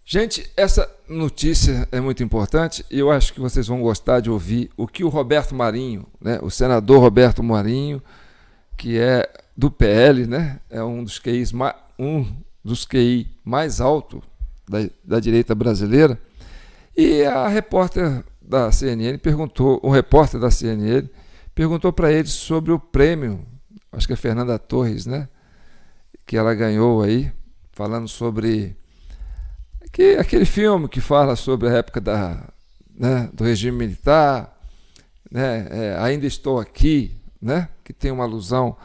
Gente, essa notícia é muito importante e eu acho que vocês vão gostar de ouvir o que o Roberto Marinho, né, o senador Roberto Marinho, que é do PL, né, é um dos QI mais alto da direita brasileira, e a repórter da CNN perguntou, o repórter da CNN perguntou para ele sobre o prêmio, acho que é Fernanda Torres, né, que ela ganhou aí, falando sobre aquele filme que fala sobre a época do regime militar, né, Ainda Estou Aqui, né, que tem uma alusão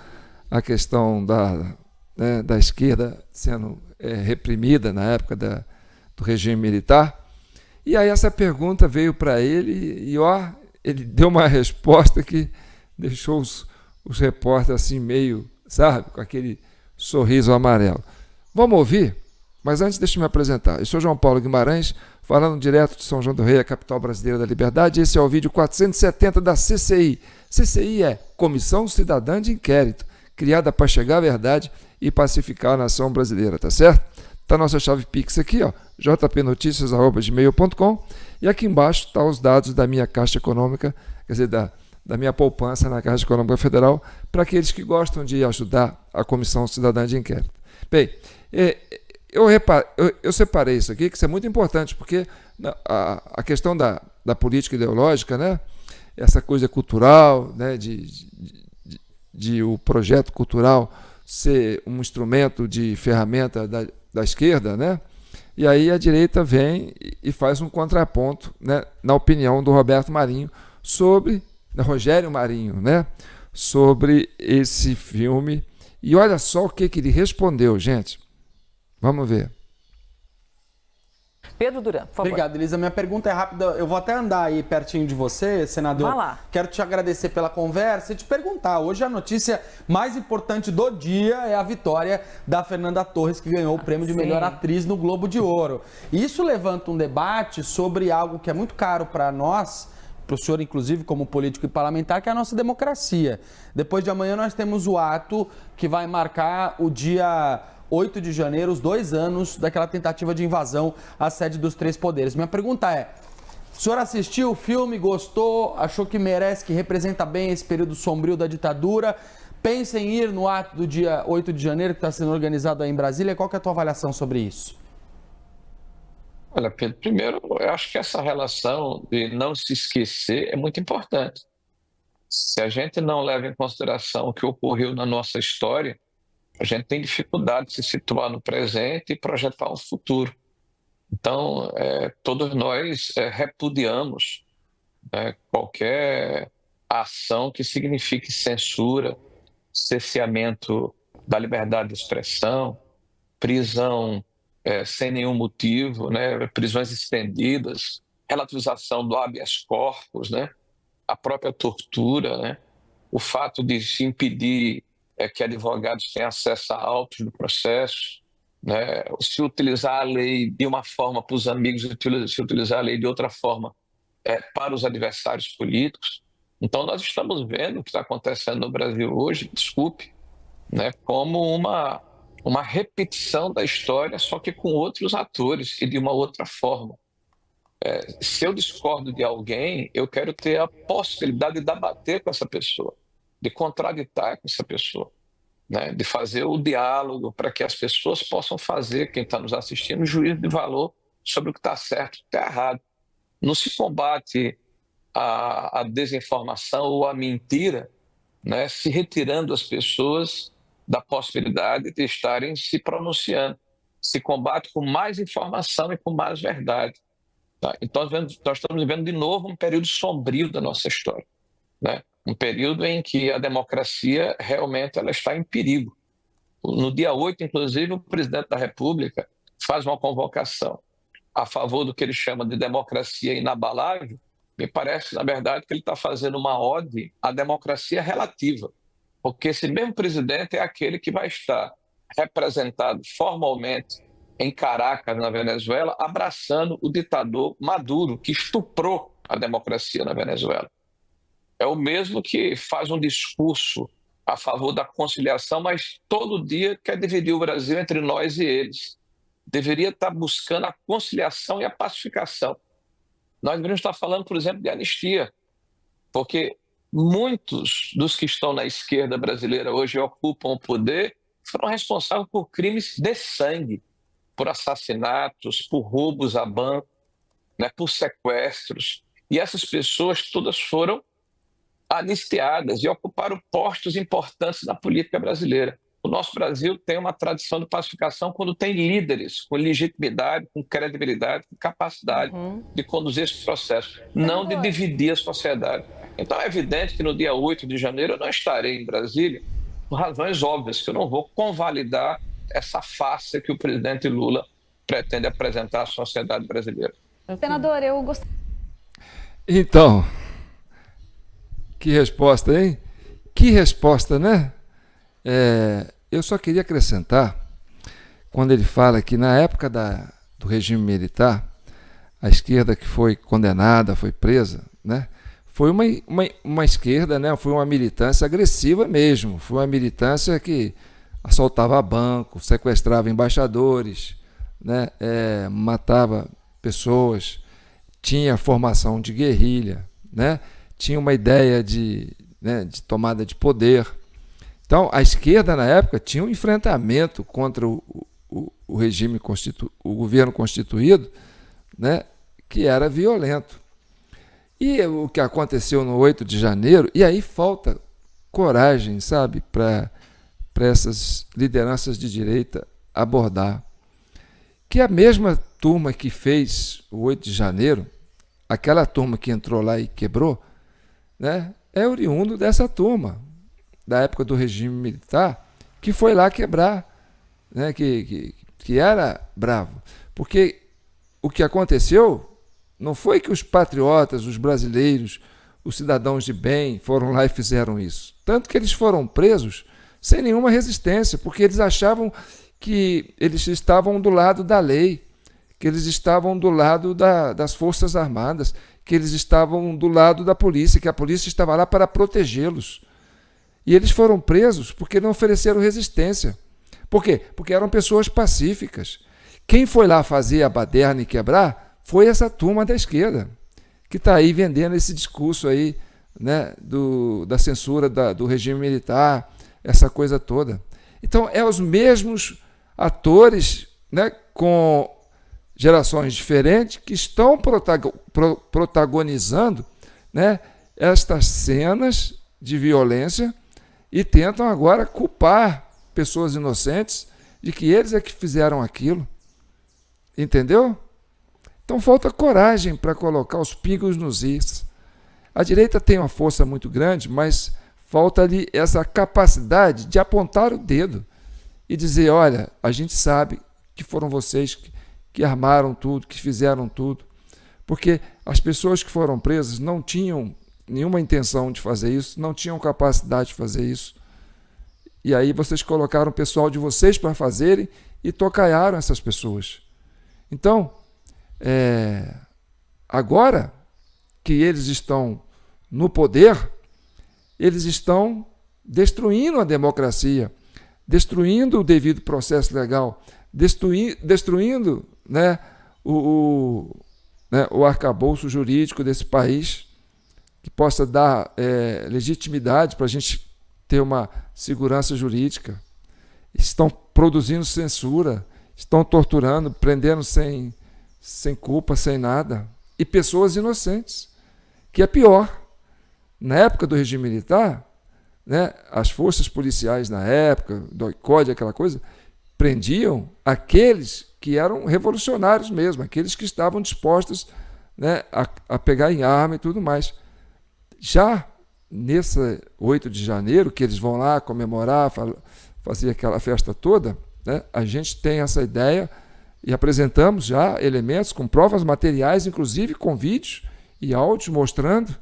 à questão da esquerda sendo reprimida na época do regime militar. E aí essa pergunta veio para ele e ele deu uma resposta que deixou os repórteres assim meio, sabe, com aquele sorriso amarelo. Vamos ouvir? Mas antes, deixa eu me apresentar. Eu sou João Paulo Guimarães, falando direto de São João do Rei, a capital brasileira da liberdade. Esse é o vídeo 470 da CCI. CCI é Comissão Cidadã de Inquérito, criada para chegar à verdade e pacificar a nação brasileira, tá certo? Tá a nossa chave Pix aqui, ó, jpnoticias@gmail.com, e aqui embaixo tá os dados da minha Caixa Econômica, quer dizer, da minha poupança na Caixa Econômica Federal, para aqueles que gostam de ajudar a Comissão Cidadã de Inquérito. Bem, eu separei isso aqui, que isso é muito importante, porque a questão da política ideológica, né, essa coisa cultural, né, de o projeto cultural ser um instrumento de ferramenta da esquerda, né, e aí a direita vem e faz um contraponto, né, na opinião do Roberto Marinho, Rogério Marinho, né, sobre esse filme. E olha só o que ele respondeu, gente. Vamos ver. Pedro Duran, por favor. Obrigado, Elisa. Minha pergunta é rápida. Eu vou até andar aí pertinho de você, senador. Vai lá. Quero te agradecer pela conversa e te perguntar. Hoje a notícia mais importante do dia é a vitória da Fernanda Torres, que ganhou o prêmio de melhor atriz no Globo de Ouro. E isso levanta um debate sobre algo que é muito caro para nós, para o senhor, inclusive, como político e parlamentar, que é a nossa democracia. Depois de amanhã nós temos o ato que vai marcar o dia 8 de janeiro, os 2 anos daquela tentativa de invasão à sede dos três poderes. Minha pergunta é, o senhor assistiu o filme, gostou, achou que merece, que representa bem esse período sombrio da ditadura? Pensa em ir no ato do dia 8 de janeiro, que está sendo organizado aí em Brasília. Qual que é a tua avaliação sobre isso? Olha, Pedro, primeiro, eu acho que essa relação de não se esquecer é muito importante. Se a gente não leva em consideração o que ocorreu na nossa história, a gente tem dificuldade de se situar no presente e projetar um futuro. Então, todos nós repudiamos, né, qualquer ação que signifique censura, cerceamento da liberdade de expressão, prisão sem nenhum motivo, né, prisões estendidas, relativização do habeas corpus, né, a própria tortura, né, o fato de se impedir que advogados tenham acesso a autos do processo, né, se utilizar a lei de uma forma para os amigos e se utilizar a lei de outra forma para os adversários políticos. Então, nós estamos vendo o que está acontecendo no Brasil hoje, desculpe, né, como uma repetição da história, só que com outros atores e de uma outra forma. Se eu discordo de alguém, eu quero ter a possibilidade de debater com essa pessoa, de contraditar com essa pessoa, né, de fazer o diálogo para que as pessoas possam fazer, quem está nos assistindo, um juízo de valor sobre o que está certo e o que está errado. Não se combate a desinformação ou a mentira, né, se retirando as pessoas da possibilidade de estarem se pronunciando. Se combate com mais informação e com mais verdade. Tá? Então, nós estamos vivendo de novo um período sombrio da nossa história, né? Um período em que a democracia realmente ela está em perigo. No dia 8, inclusive, o presidente da República faz uma convocação a favor do que ele chama de democracia inabalável. Me parece, na verdade, que ele está fazendo uma ode à democracia relativa, porque esse mesmo presidente é aquele que vai estar representado formalmente em Caracas, na Venezuela, abraçando o ditador Maduro, que estuprou a democracia na Venezuela. É o mesmo que faz um discurso a favor da conciliação, mas todo dia quer dividir o Brasil entre nós e eles. deveria estar buscando a conciliação e a pacificação. Nós deveríamos estar falando, por exemplo, de anistia, porque muitos dos que estão na esquerda brasileira hoje ocupam o poder foram responsáveis por crimes de sangue, por assassinatos, por roubos a banco, né, por sequestros. E essas pessoas todas foram anistiadas e ocuparam postos importantes na política brasileira. O nosso Brasil tem uma tradição de pacificação quando tem líderes com legitimidade, com credibilidade, com capacidade de conduzir esse processo, não de dividir a sociedade. Então é evidente que no dia 8 de janeiro eu não estarei em Brasília, por razões óbvias, que eu não vou convalidar essa farsa que o presidente Lula pretende apresentar à sociedade brasileira. Senador, eu gostaria... Então, que resposta, hein? Que resposta, né? Eu só queria acrescentar, quando ele fala que na época do regime militar, a esquerda que foi condenada, foi presa, né? Foi uma esquerda, né? Foi uma militância agressiva mesmo, foi uma militância que assaltava banco, sequestrava embaixadores, né? Matava pessoas, tinha formação de guerrilha, né? Tinha uma ideia de tomada de poder. Então, a esquerda, na época, tinha um enfrentamento contra o regime, o governo constituído, né, que era violento. E o que aconteceu no 8 de janeiro, e aí falta coragem, sabe, para essas lideranças de direita abordar. Que a mesma turma que fez o 8 de janeiro, aquela turma que entrou lá e quebrou, né, é oriundo dessa turma, da época do regime militar, que foi lá quebrar, né, que era bravo. Porque o que aconteceu não foi que os patriotas, os brasileiros, os cidadãos de bem foram lá e fizeram isso. Tanto que eles foram presos sem nenhuma resistência, porque eles achavam que eles estavam do lado da lei, que eles estavam do lado das Forças Armadas, que eles estavam do lado da polícia, que a polícia estava lá para protegê-los. E eles foram presos porque não ofereceram resistência. Por quê? Porque eram pessoas pacíficas. Quem foi lá fazer a baderna e quebrar foi essa turma da esquerda, que está aí vendendo esse discurso aí, né, da censura do regime militar, essa coisa toda. Então, é os mesmos atores, né, com gerações diferentes que estão protagonizando, né, estas cenas de violência e tentam agora culpar pessoas inocentes de que eles é que fizeram aquilo. Entendeu? Então falta coragem para colocar os pingos nos is. A direita tem uma força muito grande, mas falta-lhe essa capacidade de apontar o dedo e dizer, olha, a gente sabe que foram vocês que armaram tudo, que fizeram tudo. Porque as pessoas que foram presas não tinham nenhuma intenção de fazer isso, não tinham capacidade de fazer isso. E aí vocês colocaram o pessoal de vocês para fazerem e tocaiaram essas pessoas. Então, agora que eles estão no poder, eles estão destruindo a democracia, destruindo o devido processo legal, destruindo, né, o arcabouço jurídico desse país, que possa dar legitimidade para a gente ter uma segurança jurídica. Estão produzindo censura, estão torturando, prendendo sem culpa, sem nada. E pessoas inocentes, que é pior. Na época do regime militar, né, as forças policiais na época, do COD, aquela coisa, prendiam aqueles que eram revolucionários mesmo, aqueles que estavam dispostos, né, a pegar em arma e tudo mais. Já nesse 8 de janeiro, que eles vão lá comemorar, fazer aquela festa toda, né, a gente tem essa ideia e apresentamos já elementos com provas materiais, inclusive com vídeos e áudios mostrando,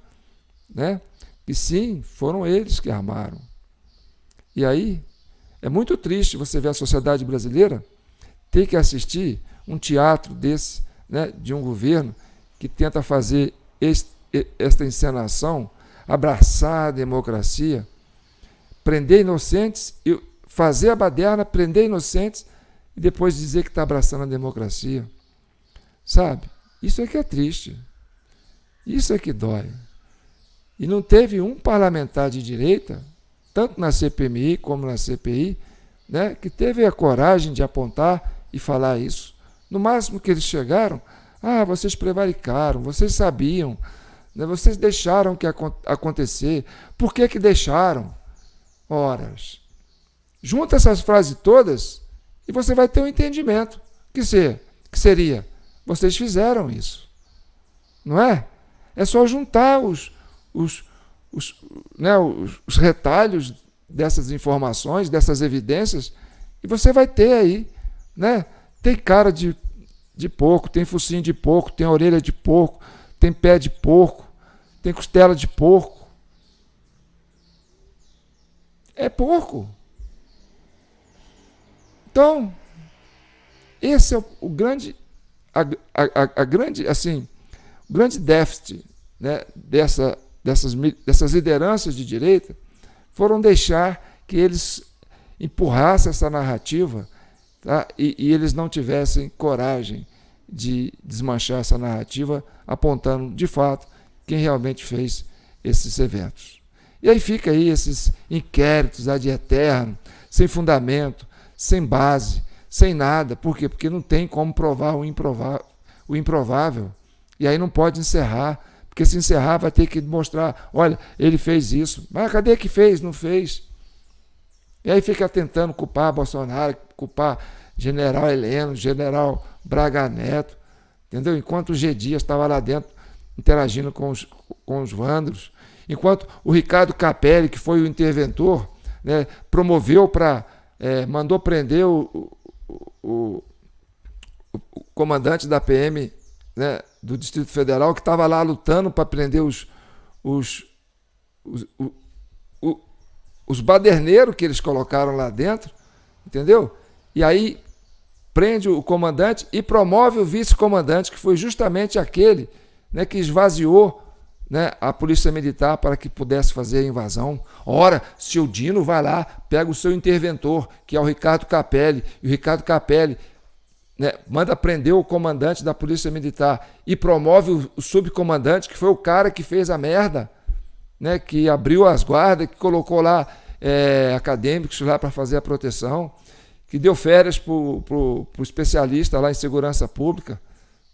né, que sim, foram eles que armaram. E aí é muito triste você ver a sociedade brasileira ter que assistir um teatro desse, né, de um governo que tenta fazer esta encenação, abraçar a democracia, prender inocentes, fazer a baderna, prender inocentes e depois dizer que está abraçando a democracia. Sabe? Isso é que é triste. Isso é que dói. E não teve um parlamentar de direita, tanto na CPMI como na CPI, né, que teve a coragem de apontar e falar isso. No máximo que eles chegaram, vocês prevaricaram, vocês sabiam, né, vocês deixaram que acontecer. Por que deixaram? Horas. Junta essas frases todas e você vai ter um entendimento. Que seria? Vocês fizeram isso. Não é? É só juntar os retalhos dessas informações, dessas evidências, e você vai ter aí, né? Tem cara de porco, tem focinho de porco, tem orelha de porco, tem pé de porco, tem costela de porco. É porco. Então, esse é o grande, o grande déficit, né, dessas lideranças de direita, foram deixar que eles empurrassem essa narrativa, tá? E eles não tivessem coragem de desmanchar essa narrativa, apontando de fato quem realmente fez esses eventos. E aí fica aí esses inquéritos ad eterno, sem fundamento, sem base, sem nada. Por quê? Porque não tem como provar o improvável. E aí não pode encerrar, porque se encerrar vai ter que mostrar, olha, ele fez isso. Mas cadê que fez? Não fez. E aí fica tentando culpar Bolsonaro, culpar general Heleno, general Braga Neto, entendeu? Enquanto o G. Dias estava lá dentro interagindo com os vândalos, enquanto o Ricardo Capelli, que foi o interventor, né, mandou prender o comandante da PM, né, do Distrito Federal, que estava lá lutando para prender os baderneiros que eles colocaram lá dentro, entendeu? E aí prende o comandante e promove o vice-comandante, que foi justamente aquele, né, que esvaziou, né, a polícia militar para que pudesse fazer a invasão. Ora, se o Dino vai lá, pega o seu interventor, que é o Ricardo Capelli, e o Ricardo Capelli, né, manda prender o comandante da polícia militar e promove o subcomandante, que foi o cara que fez a merda, né, que abriu as guardas, que colocou lá acadêmicos lá para fazer a proteção, que deu férias para o especialista lá em segurança pública,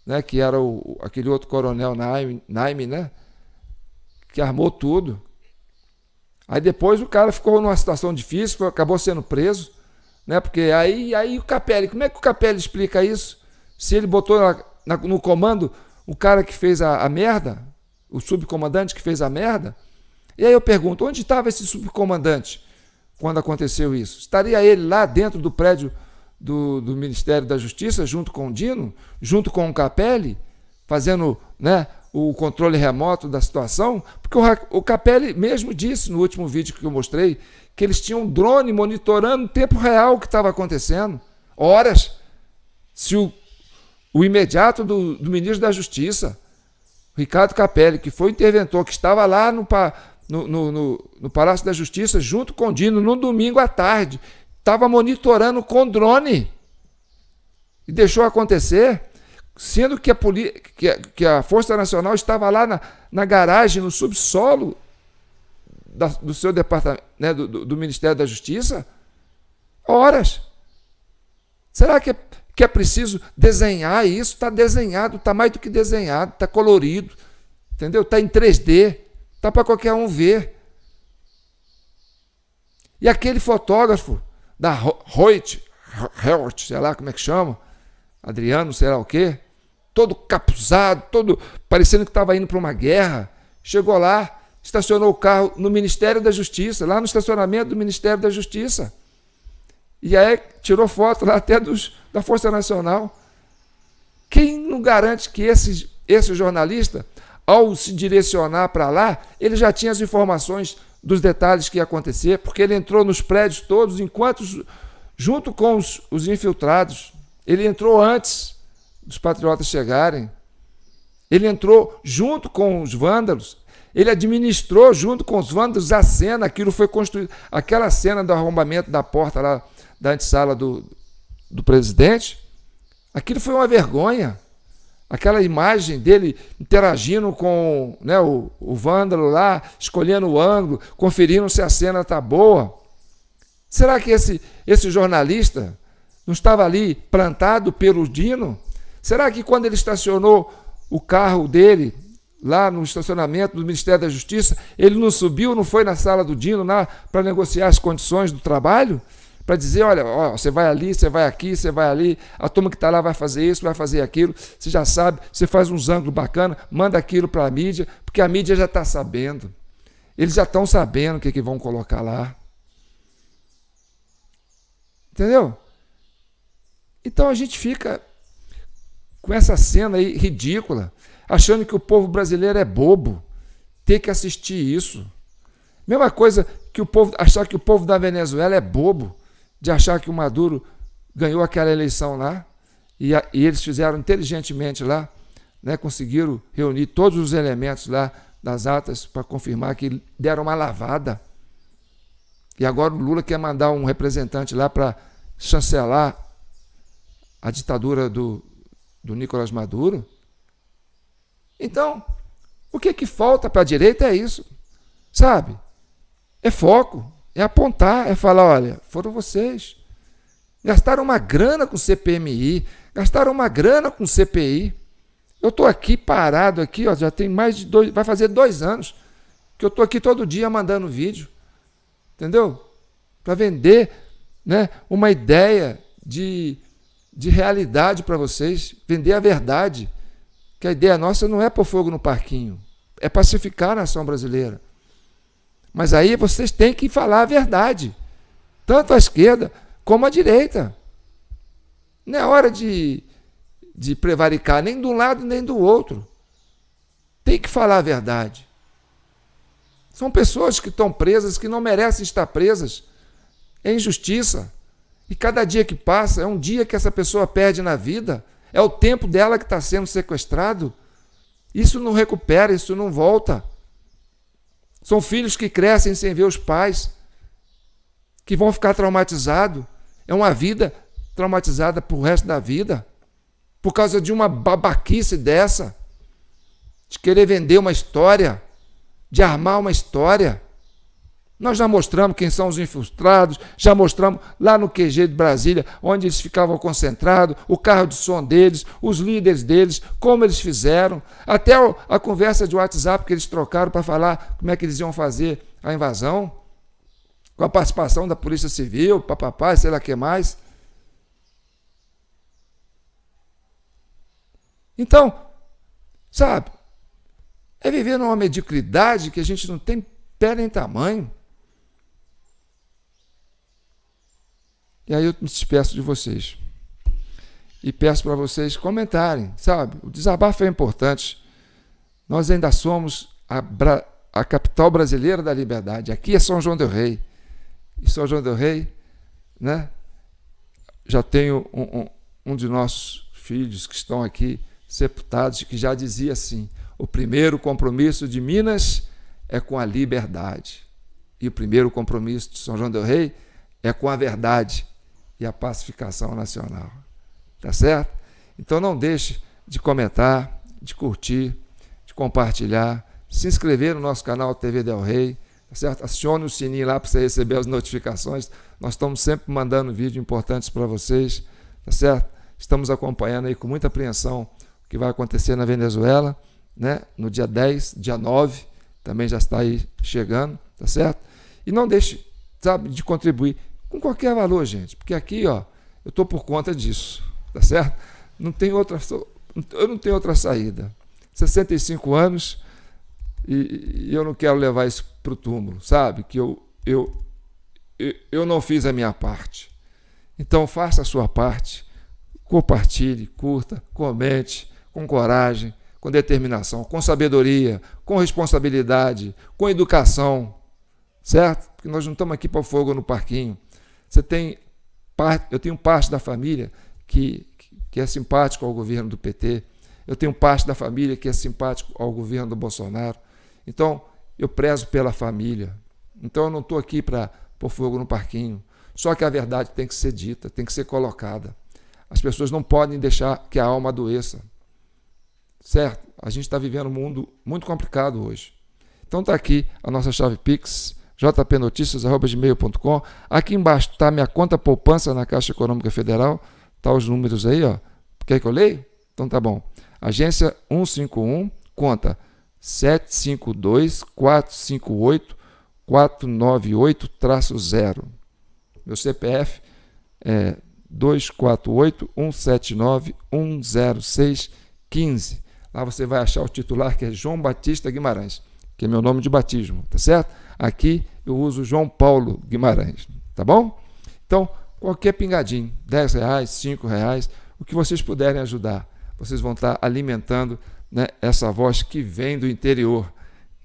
né, que era aquele outro coronel Naime, né, que armou tudo. Aí depois o cara ficou numa situação difícil, acabou sendo preso, né, porque aí o Capelli, como é que o Capelli explica isso? Se ele botou no comando o cara que fez a merda, o subcomandante que fez a merda. E aí eu pergunto, onde estava esse subcomandante quando aconteceu isso? Estaria ele lá dentro do prédio do Ministério da Justiça, junto com o Dino, junto com o Capelli, fazendo, né, o controle remoto da situação? Porque o Capelli mesmo disse no último vídeo que eu mostrei que eles tinham um drone monitorando em tempo real o que estava acontecendo. Horas. Se o imediato do ministro da Justiça, Ricardo Capelli, que foi o interventor, que estava lá no Palácio da Justiça, junto com o Dino, no domingo à tarde, estava monitorando com drone e deixou acontecer, sendo que a Força Nacional estava lá na garagem, no subsolo do seu departamento, né, do Ministério da Justiça. Horas. Será que é preciso desenhar isso? Está desenhado, está mais do que desenhado, está colorido, entendeu? Está em 3D, está para qualquer um ver. E aquele fotógrafo da Reut, sei lá como é que chama, Adriano, sei lá o quê, todo capuzado, todo parecendo que estava indo para uma guerra, chegou lá, estacionou o carro no Ministério da Justiça, lá no estacionamento do Ministério da Justiça. E aí tirou foto lá até da Força Nacional. Quem não garante que esse jornalista, ao se direcionar para lá, ele já tinha as informações dos detalhes que ia acontecer, porque ele entrou nos prédios todos, junto com os infiltrados. Ele entrou antes dos patriotas chegarem. Ele entrou junto com os vândalos. Ele administrou junto com os vândalos a cena. Aquilo foi construído. Aquela cena do arrombamento da porta lá da antessala do do presidente, aquilo foi uma vergonha. Aquela imagem dele interagindo com, né, o vândalo lá, escolhendo o ângulo, conferindo se a cena está boa. Será que esse jornalista não estava ali plantado pelo Dino? Será que quando ele estacionou o carro dele lá no estacionamento do Ministério da Justiça, ele não subiu, não foi na sala do Dino lá para negociar as condições do trabalho? Para dizer, olha, ó, você vai ali, você vai aqui, você vai ali, a turma que está lá vai fazer isso, vai fazer aquilo, você já sabe, você faz uns ângulos bacanas, manda aquilo para a mídia, porque a mídia já está sabendo. Eles já estão sabendo o que vão colocar lá. Entendeu? Então a gente fica com essa cena aí ridícula, achando que o povo brasileiro é bobo, ter que assistir isso. Mesma coisa que o povo achar que o povo da Venezuela é bobo, de achar que o Maduro ganhou aquela eleição lá, e eles fizeram inteligentemente lá, né, conseguiram reunir todos os elementos lá das atas para confirmar que deram uma lavada. E agora o Lula quer mandar um representante lá para chancelar a ditadura do Nicolás Maduro. Então, o que falta para a direita é isso, sabe? É foco, é apontar, é falar, olha, foram vocês. Gastaram uma grana com CPMI, gastaram uma grana com CPI. Eu estou aqui parado, aqui, ó, já tem mais de 2, vai fazer 2 anos, que eu estou aqui todo dia mandando vídeo, entendeu? Para vender, né, uma ideia de realidade para vocês, vender a verdade, que a ideia nossa não é pôr fogo no parquinho, é pacificar a nação brasileira. Mas aí vocês têm que falar a verdade, tanto a esquerda como a direita. Não é hora de prevaricar nem de um lado nem do outro. Tem que falar a verdade. São pessoas que estão presas, que não merecem estar presas. É injustiça. E cada dia que passa é um dia que essa pessoa perde na vida. É o tempo dela que está sendo sequestrado. Isso não recupera, isso não volta. São filhos que crescem sem ver os pais, que vão ficar traumatizados. É uma vida traumatizada para o resto da vida, por causa de uma babaquice dessa, de querer vender uma história, de armar uma história. Nós já mostramos quem são os infiltrados, já mostramos lá no QG de Brasília, onde eles ficavam concentrados, o carro de som deles, os líderes deles, como eles fizeram, até a conversa de WhatsApp que eles trocaram para falar como é que eles iam fazer a invasão, com a participação da Polícia Civil, papapá, sei lá o que mais. Então, sabe, é viver numa mediocridade que a gente não tem pé nem tamanho. E aí eu me despeço de vocês. E peço para vocês comentarem, sabe? O desabafo é importante. Nós ainda somos a capital brasileira da liberdade. Aqui é São João del Rei. E São João del Rei, né? Já tenho um de nossos filhos que estão aqui sepultados, que já dizia assim: o primeiro compromisso de Minas é com a liberdade. E o primeiro compromisso de São João del Rei é com a verdade e a pacificação nacional. Tá certo? Então não deixe de comentar, de curtir, de compartilhar, se inscrever no nosso canal TV Del Rey, tá certo? Acione o sininho lá para você receber as notificações. Nós estamos sempre mandando vídeos importantes para vocês, tá certo? Estamos acompanhando aí com muita apreensão o que vai acontecer na Venezuela, né? No dia 10, dia 9, também já está aí chegando, tá certo? E não deixe, sabe, de contribuir com qualquer valor, gente, porque aqui, ó, eu estou por conta disso, tá certo? Eu não tenho outra saída. 65 anos e eu não quero levar isso para o túmulo, sabe? Que eu não fiz a minha parte. Então faça a sua parte, compartilhe, curta, comente, com coragem, com determinação, com sabedoria, com responsabilidade, com educação, certo? Porque nós não estamos aqui para fogo no parquinho. Eu tenho parte da família que é simpático ao governo do PT, eu tenho parte da família que é simpático ao governo do Bolsonaro. Então, eu prezo pela família. Então, eu não estou aqui para pôr fogo no parquinho. Só que a verdade tem que ser dita, tem que ser colocada. As pessoas não podem deixar que a alma adoeça. Certo? A gente está vivendo um mundo muito complicado hoje. Então está aqui a nossa chave Pix, jpnoticias@gmail.com. Aqui embaixo está minha conta poupança na Caixa Econômica Federal. Tá os números aí, ó. Quer que eu leia? Então tá bom. Agência 151, conta 752-458-498-0. Meu CPF é 248-179-106-15. Lá você vai achar o titular, que é João Batista Guimarães, que é meu nome de batismo, tá certo? Aqui eu uso João Paulo Guimarães, tá bom? Então, qualquer pingadinho, R$10, R$5, o que vocês puderem ajudar, vocês vão estar alimentando, né, essa voz que vem do interior,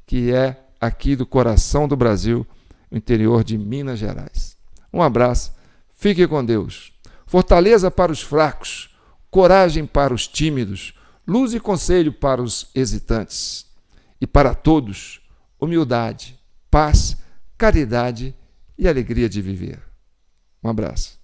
que é aqui do coração do Brasil, o interior de Minas Gerais. Um abraço, fique com Deus. Fortaleza para os fracos, coragem para os tímidos, luz e conselho para os hesitantes. E para todos, humildade, paz, caridade e alegria de viver. Um abraço.